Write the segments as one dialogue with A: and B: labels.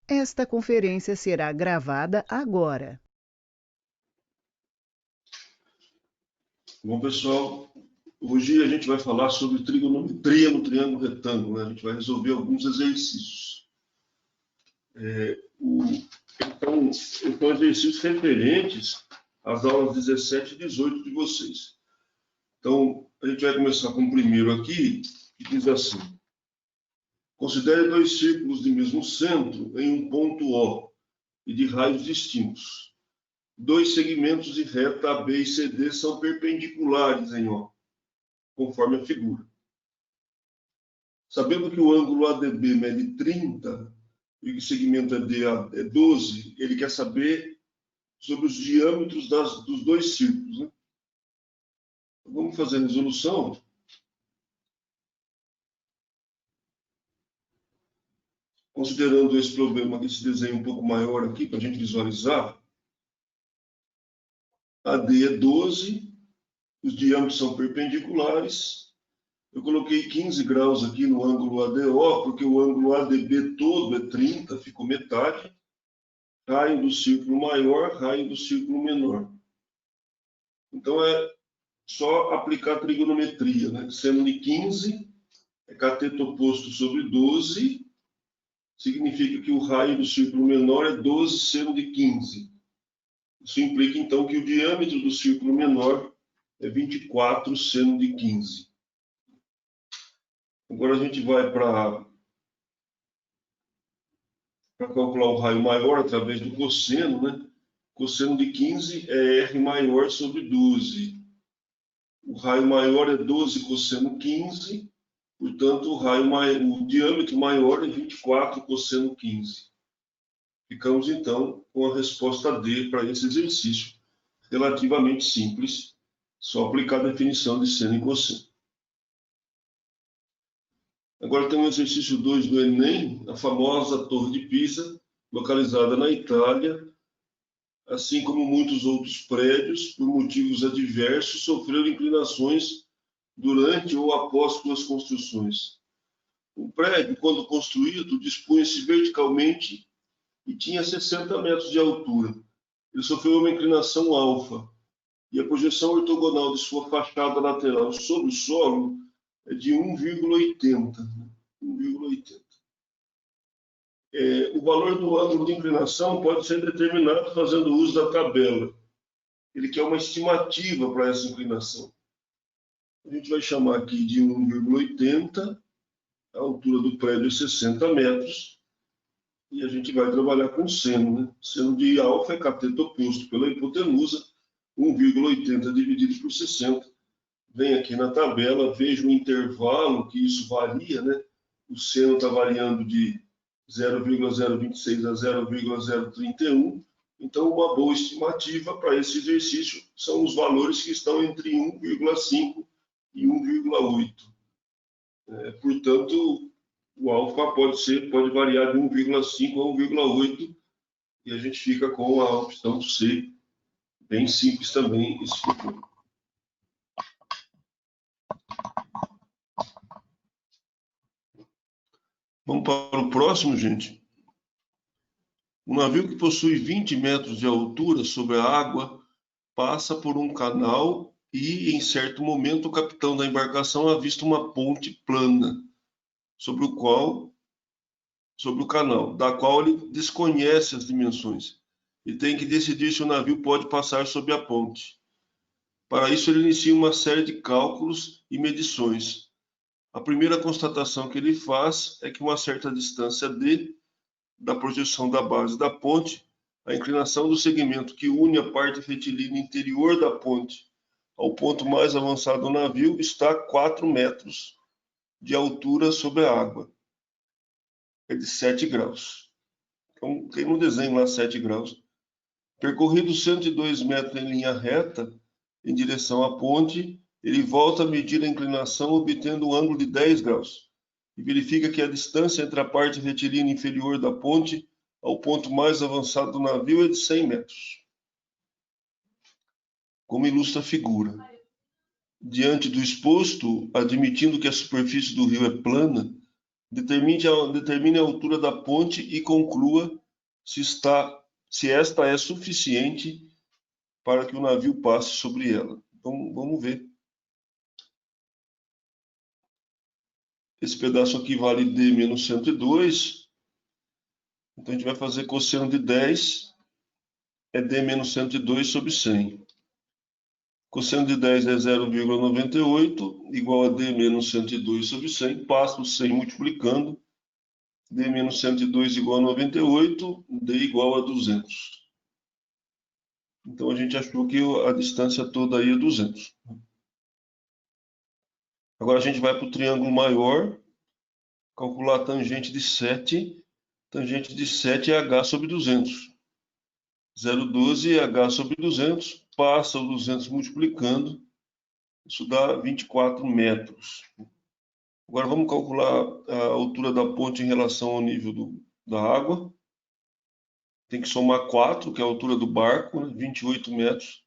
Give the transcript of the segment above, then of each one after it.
A: Esta conferência será gravada agora.
B: Bom, pessoal, hoje a gente vai falar sobre trigonometria no triângulo retângulo, né? A gente vai resolver alguns exercícios. Então, exercícios referentes às aulas 17 e 18 de vocês. Então, a gente vai começar com o primeiro aqui, que diz assim: considere dois círculos de mesmo centro em um ponto O e de raios distintos. Dois segmentos de reta AB e CD são perpendiculares em O, conforme a figura. Sabendo que o ângulo ADB mede 30 e que o segmento ED é 12, ele quer saber sobre os diâmetros dos dois círculos, né? Vamos fazer a resolução. Considerando esse problema, esse desenho um pouco maior aqui, para a gente visualizar, AD é 12, os diâmetros são perpendiculares. Eu coloquei 15 graus aqui no ângulo ADO, porque o ângulo ADB todo é 30, ficou metade. Raio do círculo maior, raio do círculo menor. Então, é só aplicar a trigonometria, né? Seno de 15 é cateto oposto sobre 12, significa que o raio do círculo menor é 12 seno de 15. Isso implica, então, que o diâmetro do círculo menor é 24 seno de 15. Agora a gente vai para calcular o raio maior através do cosseno, né? Cosseno de 15 é R maior sobre 12. O raio maior é 12 cosseno 15, portanto, o diâmetro maior é 24 cosseno 15. Ficamos, então, com a resposta D para esse exercício, relativamente simples, só aplicar a definição de seno e cosseno. Agora tem o exercício 2 do Enem, a famosa Torre de Pisa, localizada na Itália, assim como muitos outros prédios, por motivos adversos, sofreram inclinações durante ou após suas construções. O prédio, quando construído, dispunha-se verticalmente e tinha 60 metros de altura. Ele sofreu uma inclinação alfa, e a projeção ortogonal de sua fachada lateral sobre o solo é de 1,80. 1,80. O valor do ângulo de inclinação pode ser determinado fazendo uso da tabela. Ele quer uma estimativa para essa inclinação. A gente vai chamar aqui de 1,80, a altura do prédio é 60 metros, e a gente vai trabalhar com seno, né? Seno de alfa é cateto oposto pela hipotenusa, 1,80 dividido por 60. Vem aqui na tabela, veja o intervalo que isso varia, né? O seno está variando de 0,026 a 0,031. Então, uma boa estimativa para esse exercício são os valores que estão entre 1,5 e 1,8. Portanto, o alfa pode variar de 1,5 a 1,8 e a gente fica com a opção C, bem simples também esse tipo. Vamos para o próximo, gente. Um navio que possui 20 metros de altura sobre a água passa por um canal e, em certo momento, o capitão da embarcação avista uma ponte plana sobre o canal, da qual ele desconhece as dimensões e tem que decidir se o navio pode passar sob a ponte. Para isso, ele inicia uma série de cálculos e medições. A primeira constatação que ele faz é que uma certa distância d da projeção da base da ponte, a inclinação do segmento que une a parte retilínea interior da ponte ao ponto mais avançado do navio está a 4 metros de altura sobre a água. É de 7 graus. Então, tem no desenho lá 7 graus. Percorrido 102 metros em linha reta, em direção à ponte, ele volta a medir a inclinação, obtendo um ângulo de 10 graus. E verifica que a distância entre a parte retilínea inferior da ponte ao ponto mais avançado do navio é de 100 metros. Como ilustra a figura. Diante do exposto, admitindo que a superfície do rio é plana, Determine a altura da ponte e conclua se esta é suficiente para que o navio passe sobre ela. Então, vamos ver. Esse pedaço aqui vale D menos 102. Então, a gente vai fazer cosseno de 10 é D menos 102 sobre 100. Cosseno de 10 é 0,98, igual a D menos 102 sobre 100. Passo o 100 multiplicando. D menos 102 igual a 98, D igual a 200. Então, a gente achou que a distância toda aí é 200. Agora, a gente vai para o triângulo maior, calcular a tangente de 7. Tangente de 7 é H sobre 200. 0,12 é H sobre 200. Passa o 200 multiplicando. Isso dá 24 metros. Agora, vamos calcular a altura da ponte em relação ao nível da água. Tem que somar 4, que é a altura do barco, né? 28 metros.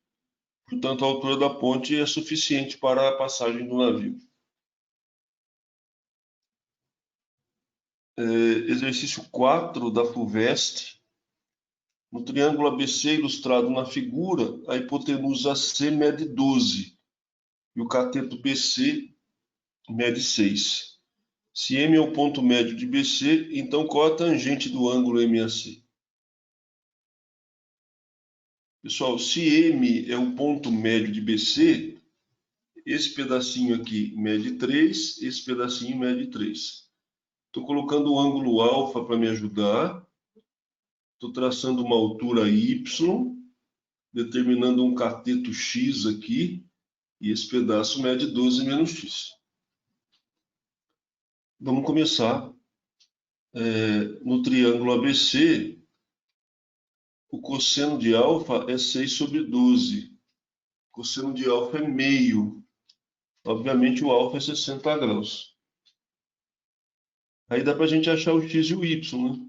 B: Portanto, a altura da ponte é suficiente para a passagem do navio. Exercício 4 da FUVEST. No triângulo ABC ilustrado na figura, a hipotenusa AC mede 12 e o cateto BC mede 6. Se M é o ponto médio de BC, então qual a tangente do ângulo MAC? Pessoal, se M é o ponto médio de BC, esse pedacinho aqui mede 3, esse pedacinho mede 3. Estou colocando o ângulo alfa para me ajudar. Estou traçando uma altura Y, determinando um cateto X aqui, e esse pedaço mede 12 menos X. Vamos começar. No triângulo ABC, o cosseno de alfa é 6 sobre 12. O cosseno de alfa é meio. Obviamente, o alfa é 60 graus. Aí dá para a gente achar o x e o y, né?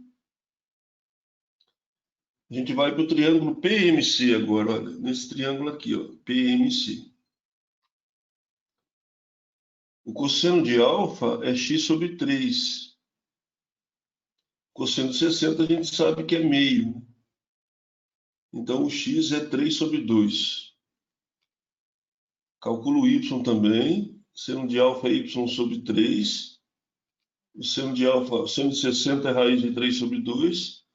B: A gente vai para o triângulo PMC agora, olha, nesse triângulo aqui, ó, PMC. O cosseno de alfa é x sobre 3. O cosseno de 60 a gente sabe que é meio. Então, o x é 3 sobre 2. Calculo y também. Seno de alfa é y sobre 3. O seno de 60 é raiz de 3 sobre 2.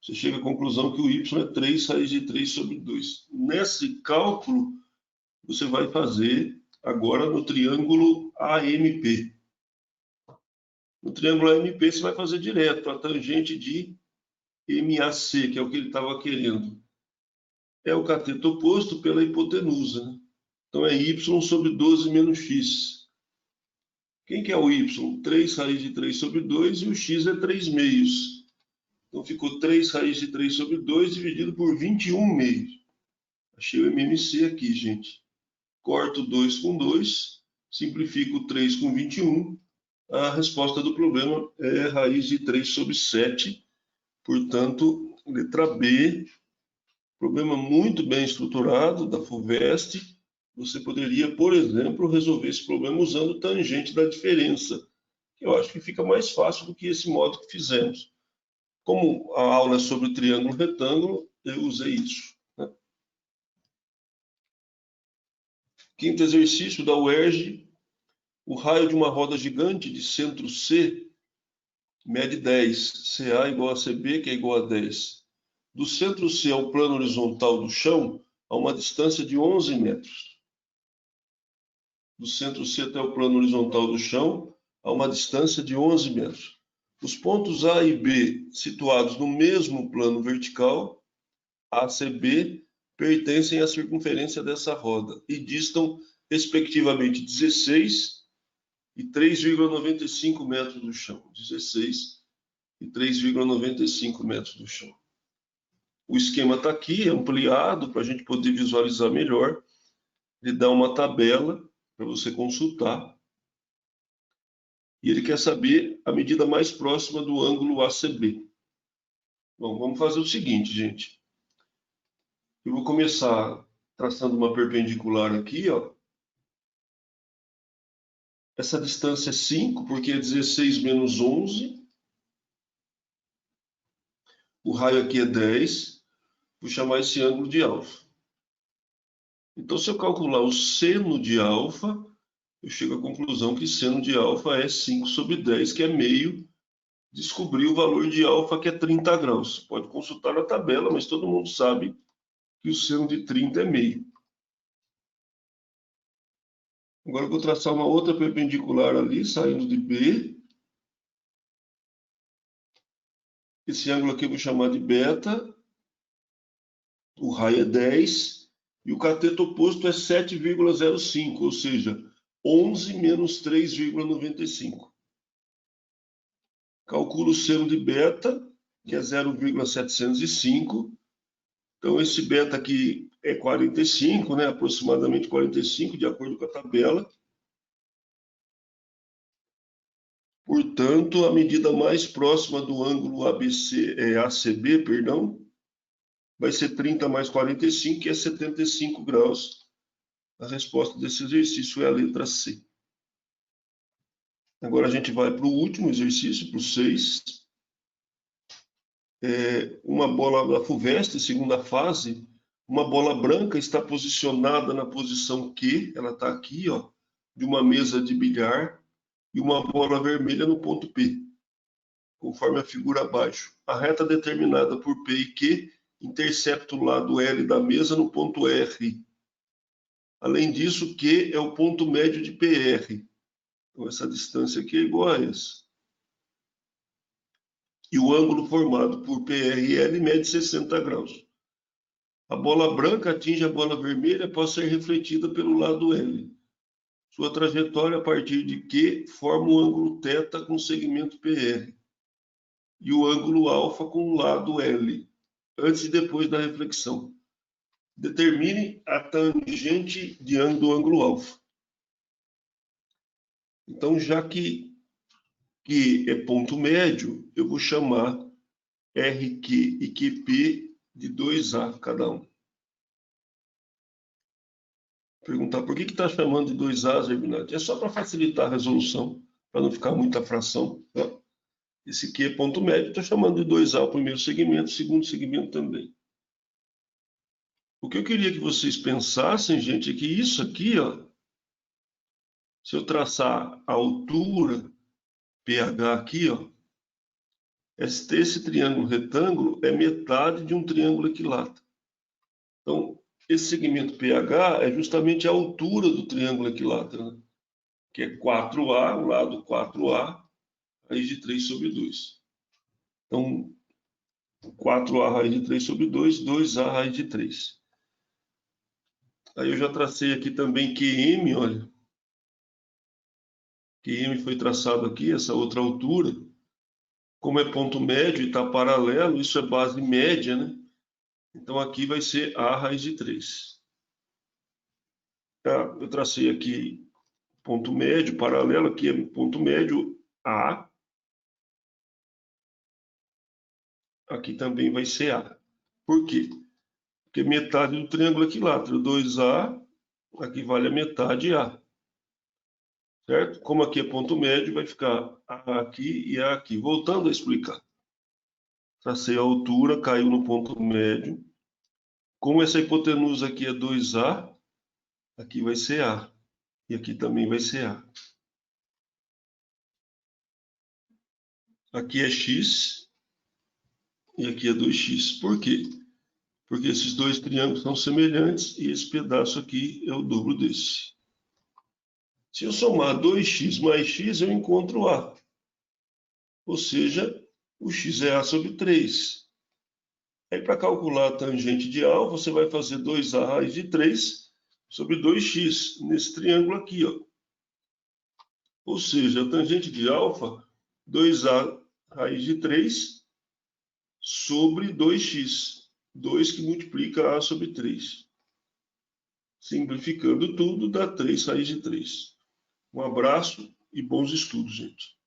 B: Você chega à conclusão que o y é 3 raiz de 3 sobre 2. Nesse cálculo, você vai fazer agora no triângulo AMP. No triângulo AMP, você vai fazer direto a tangente de MAC, que é o que ele estava querendo. É o cateto oposto pela hipotenusa, né? Então, é y sobre 12 menos x. Quem que é o y? 3 raiz de 3 sobre 2 e o x é 3 meios. Então, ficou 3 raiz de 3 sobre 2 dividido por 21 meios. Achei o MMC aqui, gente. Corto 2 com 2, simplifico 3 com 21. A resposta do problema é raiz de 3 sobre 7. Portanto, letra B, problema muito bem estruturado da FUVEST. Você poderia, por exemplo, resolver esse problema usando tangente da diferença. Eu acho que fica mais fácil do que esse modo que fizemos. Como a aula é sobre triângulo retângulo, eu usei isso, né? Quinto exercício da UERJ. O raio de uma roda gigante de centro C mede 10. CA igual a CB, que é igual a 10. Do centro C ao plano horizontal do chão, a uma distância de 11 metros. Do centro C até o plano horizontal do chão, a uma distância de 11 metros. Os pontos A e B, situados no mesmo plano vertical, ACB, pertencem à circunferência dessa roda e distam, respectivamente, 16 e 3,95 metros do chão. 16 e 3,95 metros do chão. O esquema está aqui, ampliado, para a gente poder visualizar melhor. Ele dá uma tabela para você consultar. E ele quer saber a medida mais próxima do ângulo ACB. Bom, vamos fazer o seguinte, gente. Eu vou começar traçando uma perpendicular aqui, ó. Essa distância é 5, porque é 16 menos 11. O raio aqui é 10. Vou chamar esse ângulo de alfa. Então, se eu calcular o seno de alfa, eu chego à conclusão que seno de alfa é 5 sobre 10, que é meio. Descobri o valor de alfa, que é 30 graus. Pode consultar na tabela, mas todo mundo sabe que o seno de 30 é meio. Agora eu vou traçar uma outra perpendicular ali, saindo de B. Esse ângulo aqui eu vou chamar de beta. O raio é 10. E o cateto oposto é 7,05, ou seja, 11 menos 3,95. Calculo o seno de beta, que é 0,705. Então, esse beta aqui é 45, né? Aproximadamente 45, de acordo com a tabela. Portanto, a medida mais próxima do ângulo ACB, vai ser 30 mais 45, que é 75 graus. A resposta desse exercício é a letra C. Agora a gente vai para o último exercício, para o 6. Uma bola da FUVEST, segunda fase. Uma bola branca está posicionada na posição Q, ela está aqui, ó, de uma mesa de bilhar, e uma bola vermelha no ponto P, conforme a figura abaixo. A reta determinada por P e Q intercepta o lado L da mesa no ponto R. Além disso, Q é o ponto médio de PR. Então, essa distância aqui é igual a essa. E o ângulo formado por PR e L mede 60 graus. A bola branca atinge a bola vermelha após ser refletida pelo lado L. Sua trajetória a partir de Q forma o ângulo θ com segmento PR e o ângulo alfa com o lado L, antes e depois da reflexão. Determine a tangente do ângulo alfa. Então, já que Q é ponto médio, eu vou chamar RQ e QP de 2A cada um. Perguntar por que está chamando de 2A, Zerbinati? É só para facilitar a resolução, para não ficar muita fração. Tá? Esse Q é ponto médio, estou chamando de 2A o primeiro segmento, o segundo segmento também. O que eu queria que vocês pensassem, gente, é que isso aqui, ó, se eu traçar a altura PH aqui, ó, esse triângulo retângulo é metade de um triângulo equilátero. Então, esse segmento PH é justamente a altura do triângulo equilátero, né? Que é 4A, o lado 4A, raiz de 3 sobre 2. Então, 4A raiz de 3 sobre 2, 2A raiz de 3. Aí eu já tracei aqui também QM, olha. QM foi traçado aqui, essa outra altura. Como é ponto médio e está paralelo, isso é base média, né? Então aqui vai ser A raiz de 3. Tá? Eu tracei aqui ponto médio, paralelo, aqui é ponto médio A. Aqui também vai ser A. Por quê? Porque metade do triângulo equilátero, 2A, aqui vale a metade A. Certo? Como aqui é ponto médio, vai ficar A aqui e A aqui. Voltando a explicar. Tracei a altura, caiu no ponto médio. Como essa hipotenusa aqui é 2A, aqui vai ser A. E aqui também vai ser A. Aqui é X e aqui é 2X. Por quê? Porque esses dois triângulos são semelhantes e esse pedaço aqui é o dobro desse. Se eu somar 2x mais x, eu encontro A. Ou seja, o x é A sobre 3. Aí, para calcular a tangente de A, você vai fazer 2A raiz de 3 sobre 2x, nesse triângulo aqui, ó. Ou seja, a tangente de alfa, 2A raiz de 3 sobre 2x. 2 que multiplica A sobre 3. Simplificando tudo, dá 3 raiz de 3. Um abraço e bons estudos, gente.